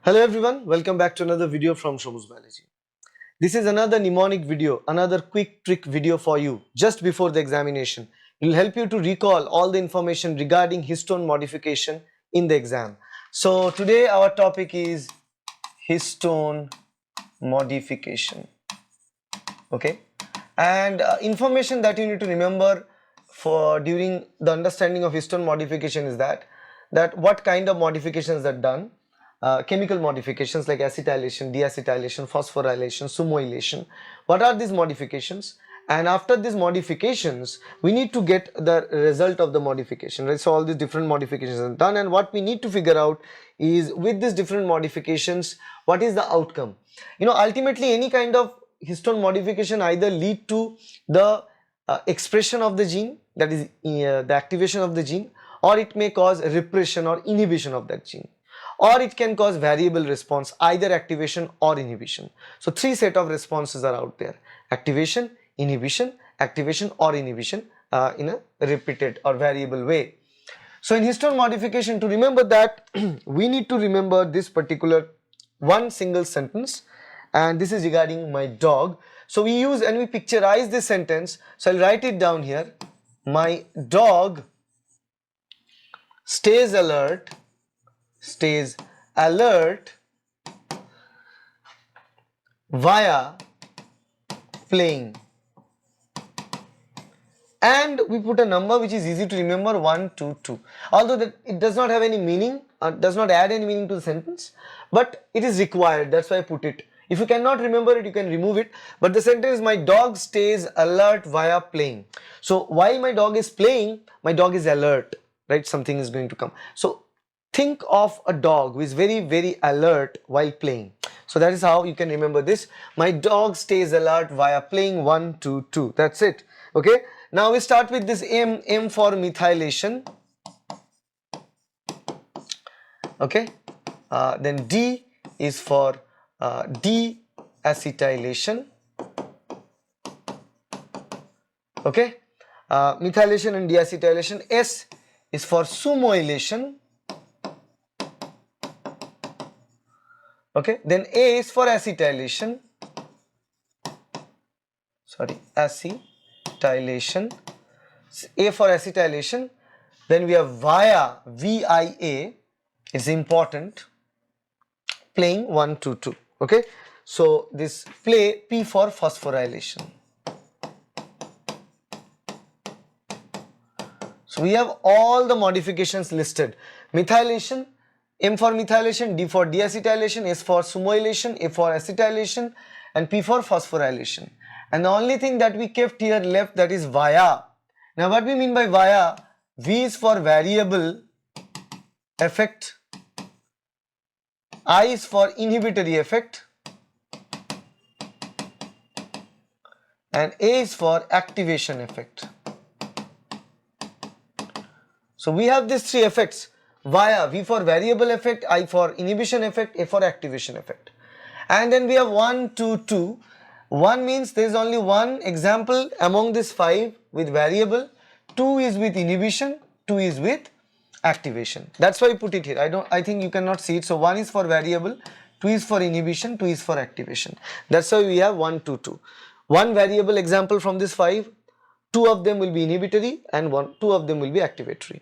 Hello everyone, welcome back to another video from Shomu's Biology. This is another mnemonic video, another quick trick video for you just before the examination. It will help you to recall all the information regarding histone modification in the exam. So today our topic is histone modification. Okay, and information that you need to remember for during the understanding of histone modification is that what kind of modifications are done. Chemical modifications like acetylation, deacetylation, phosphorylation, sumoylation. What are these modifications? And after these modifications, we need to get the result of the modification, right? So all these different modifications are done, and what we need to figure out is with these different modifications, what is the outcome? Ultimately any kind of histone modification either lead to the expression of the gene, that is the activation of the gene, or it may cause repression or inhibition of that gene, or it can cause variable response, either activation or inhibition. So three set of responses are out there: activation, inhibition, activation or inhibition in a repeated or variable way. So in histone modification, to remember that we need to remember this particular one single sentence, and this is regarding my dog. So we use and we picturize this sentence. So I'll write it down here: my dog stays alert via playing, and we put a number which is easy to remember, 1 2 2, although that it does not have any meaning, does not add any meaning to the sentence, but it is required, that's why I put it. If you cannot remember it, you can remove it, but the sentence is my dog stays alert via playing. So while my dog is playing, my dog is alert, right? Something is going to come. So think of a dog who is very alert while playing. So that is how you can remember this: my dog stays alert via playing, 1 2 2. That's it. Okay, now we start with this M for methylation. Okay, then D is for deacetylation. Okay, methylation and deacetylation. S is for sumoylation. Okay, then A is for acetylation. Acetylation. A for acetylation. Then we have via, VIA, it's important, playing, 1 2 2. Okay, so this play, P for phosphorylation. So we have all the modifications listed: methylation, M for methylation, D for deacetylation, S for sumoylation, A for acetylation, and P for phosphorylation. And the only thing that we kept here left, that is via. Now what we mean by via: V is for variable effect, I is for inhibitory effect, and A is for activation effect. So we have these three effects: via, V for variable effect, I for inhibition effect, A for activation effect. And then we have 1 2 2. 1 means there is only one example among these 5 with variable, 2 is with inhibition, 2 is with activation. That's why I put it here. I think you cannot see it. So 1 is for variable, 2 is for inhibition, 2 is for activation. That's why we have 1 2 2. One variable example from this 5, 2 of them will be inhibitory and 2 of them will be activatory.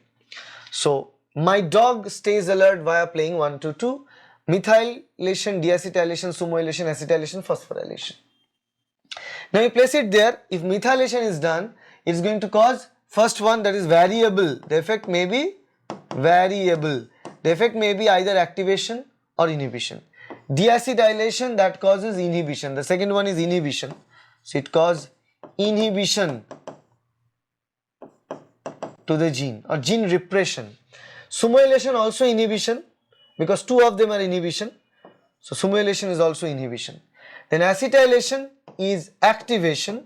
So my dog stays alert via playing, 1 2 2. Methylation, deacetylation, sumoylation, acetylation, phosphorylation. Now you place it there. If methylation is done, it is going to cause, first one, that is variable. The effect may be variable. The effect may be either activation or inhibition. Deacetylation, that causes inhibition. The second one is inhibition. So it causes inhibition to the gene or gene repression. Sumoylation also inhibition, because 2 of them are inhibition. So sumoylation is also inhibition. Then acetylation is activation.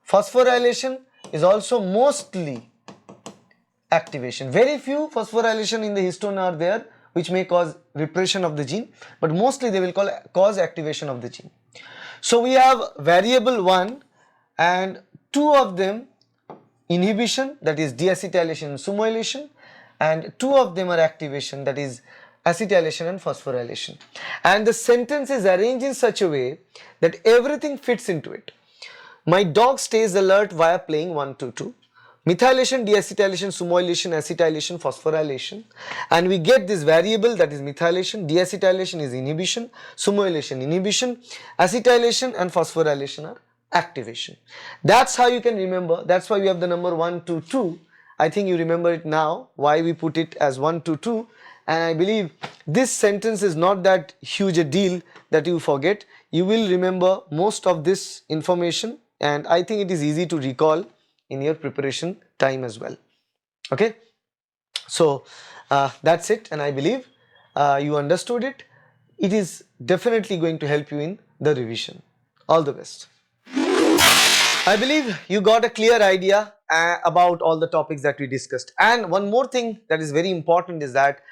Phosphorylation is also mostly activation. Very few phosphorylation in the histone are there which may cause repression of the gene, but mostly they will cause activation of the gene. So we have variable 1 and 2 of them inhibition, that is deacetylation and sumoylation, and two of them are activation, that is acetylation and phosphorylation. And the sentence is arranged in such a way that everything fits into it. My dog stays alert via playing 1 2 2. Methylation, deacetylation, sumylation, acetylation, phosphorylation, and we get this variable, that is methylation. Deacetylation is inhibition, sumylation inhibition, acetylation and phosphorylation are activation. That's how you can remember. That's why we have the number 1 2 2. I think you remember it now, why we put it as 1 2 2, and I believe this sentence is not that huge a deal that you forget. You will remember most of this information, and I think it is easy to recall in your preparation time as well. Okay, so that's it, and I believe you understood it. It is definitely going to help you in the revision. All the best. I believe you got a clear idea about all the topics that we discussed. And one more thing that is very important is that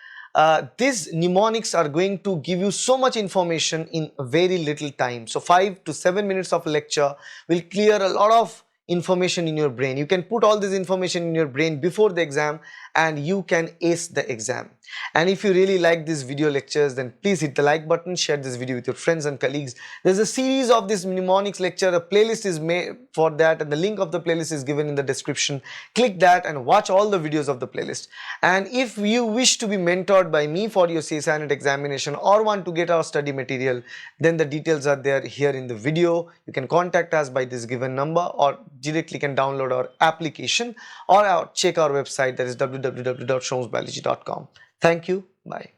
these mnemonics are going to give you so much information in very little time. So 5 to 7 minutes of lecture will clear a lot of information in your brain. You can put all this information in your brain before the exam and you can ace the exam. And if you really like these video lectures, then please hit the like button, share this video with your friends and colleagues. There's a series of this mnemonics lecture, a playlist is made for that, and the link of the playlist is given in the description. Click that and watch all the videos of the playlist. And if you wish to be mentored by me for your CSIR examination or want to get our study material, then the details are there here in the video. You can contact us by this given number or directly can download our application or check our website, that is www.shomusbiology.com. Thank you. Bye.